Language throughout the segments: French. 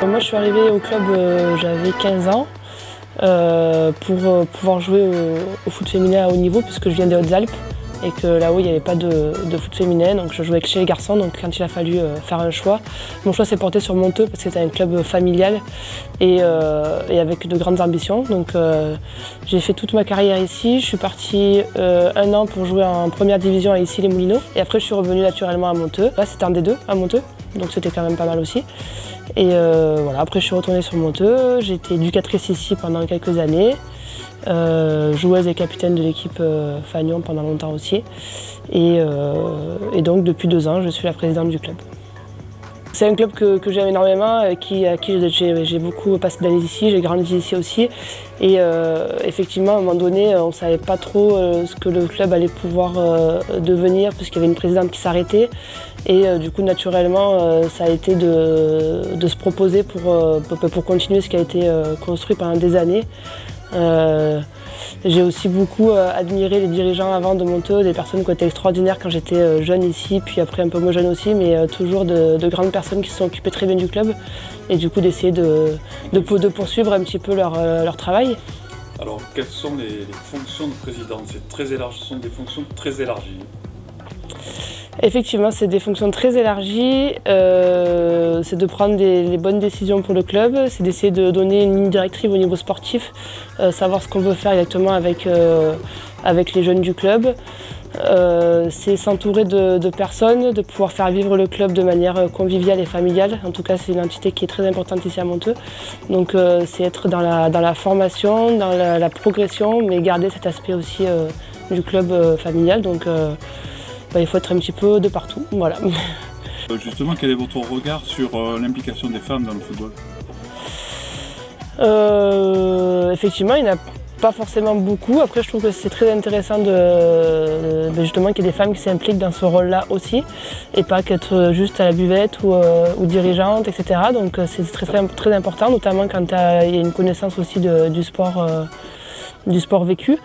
Moi je suis arrivée au club, j'avais 15 ans pour pouvoir jouer au foot féminin à haut niveau puisque je viens des Hautes-Alpes et que là-haut il n'y avait pas de foot féminin, donc je jouais que chez les garçons. Donc quand il a fallu faire un choix, mon choix s'est porté sur Monteux parce que c'était un club familial et avec de grandes ambitions. Donc j'ai fait toute ma carrière ici. Je suis partie 1 an pour jouer en première division à Issy-les-Moulineaux et après je suis revenue naturellement à Monteux. Là c'était un D2 à Monteux, donc c'était quand même pas mal aussi. Et voilà, après je suis retournée sur Monteux, j'ai été éducatrice ici pendant quelques années, joueuse et capitaine de l'équipe Fagnon pendant longtemps aussi. Et donc depuis 2 ans, je suis la présidente du club. C'est un club que j'aime énormément, à qui j'ai beaucoup passé d'années ici, j'ai grandi ici aussi. Et effectivement, à un moment donné, on ne savait pas trop ce que le club allait pouvoir devenir, puisqu'il y avait une présidente qui s'arrêtait. Et du coup, naturellement, ça a été de se proposer pour continuer ce qui a été construit pendant des années. J'ai aussi beaucoup admiré les dirigeants avant de Monteux, des personnes qui ont été extraordinaires quand j'étais jeune ici, puis après un peu moins jeune aussi, mais toujours de grandes personnes qui se sont occupées très bien du club et du coup d'essayer de poursuivre un petit peu leur travail. Alors quelles sont les fonctions de président? C'est très élargi, ce sont des fonctions très élargies. Effectivement, c'est des fonctions très élargies, c'est de prendre les bonnes décisions pour le club, c'est d'essayer de donner une ligne directive au niveau sportif, savoir ce qu'on veut faire exactement avec les jeunes du club. C'est s'entourer de personnes, de pouvoir faire vivre le club de manière conviviale et familiale. En tout cas, c'est une entité qui est très importante ici à Monteux. Donc c'est être dans la formation, dans la progression, mais garder cet aspect aussi du club familial. Donc, il faut être un petit peu de partout, voilà. Justement, quel est votre regard sur l'implication des femmes dans le football? Effectivement, il n'y en a pas forcément beaucoup. Après, je trouve que c'est très intéressant justement qu'il y ait des femmes qui s'impliquent dans ce rôle-là aussi, et pas qu'être juste à la buvette ou dirigeante, etc. Donc c'est très important, notamment quand il y a une connaissance aussi du sport vécu.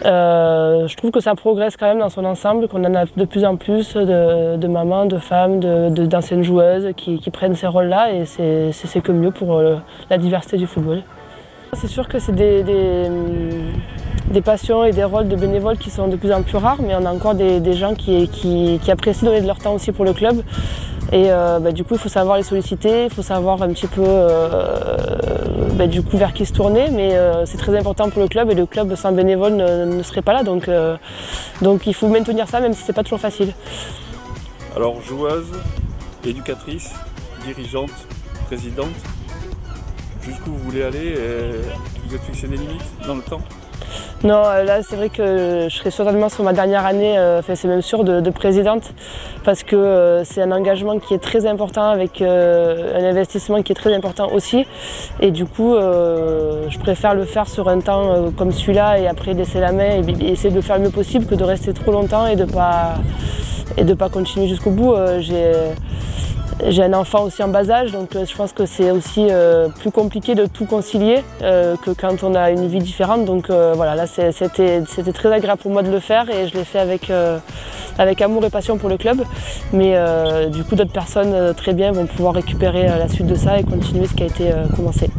Je trouve que ça progresse quand même dans son ensemble, qu'on en a de plus en plus de mamans, de femmes, d'anciennes joueuses qui prennent ces rôles-là, et c'est que mieux pour la diversité du football. C'est sûr que c'est des passions et des rôles de bénévoles qui sont de plus en plus rares, mais on a encore des gens qui apprécient donner de leur temps aussi pour le club. Et du coup, il faut savoir les solliciter, il faut savoir un petit peu du coup vers qui se tourner, mais c'est très important pour le club, et le club sans bénévoles ne serait pas là, donc il faut maintenir ça, même si c'est pas toujours facile. Alors, joueuse, éducatrice, dirigeante, présidente, jusqu'où vous voulez aller, vous êtes fixé des limites dans le temps? Non, là c'est vrai que je serai certainement sur ma dernière année, c'est même sûr, de présidente, parce que c'est un engagement qui est très important, avec un investissement qui est très important aussi, et du coup je préfère le faire sur un temps comme celui-là et après laisser la main et essayer de le faire le mieux possible que de rester trop longtemps et de pas continuer jusqu'au bout. J'ai un enfant aussi en bas âge, donc je pense que c'est aussi plus compliqué de tout concilier que quand on a une vie différente. Donc voilà, là c'était très agréable pour moi de le faire, et je l'ai fait avec amour et passion pour le club. Mais du coup, d'autres personnes très bien vont pouvoir récupérer la suite de ça et continuer ce qui a été commencé.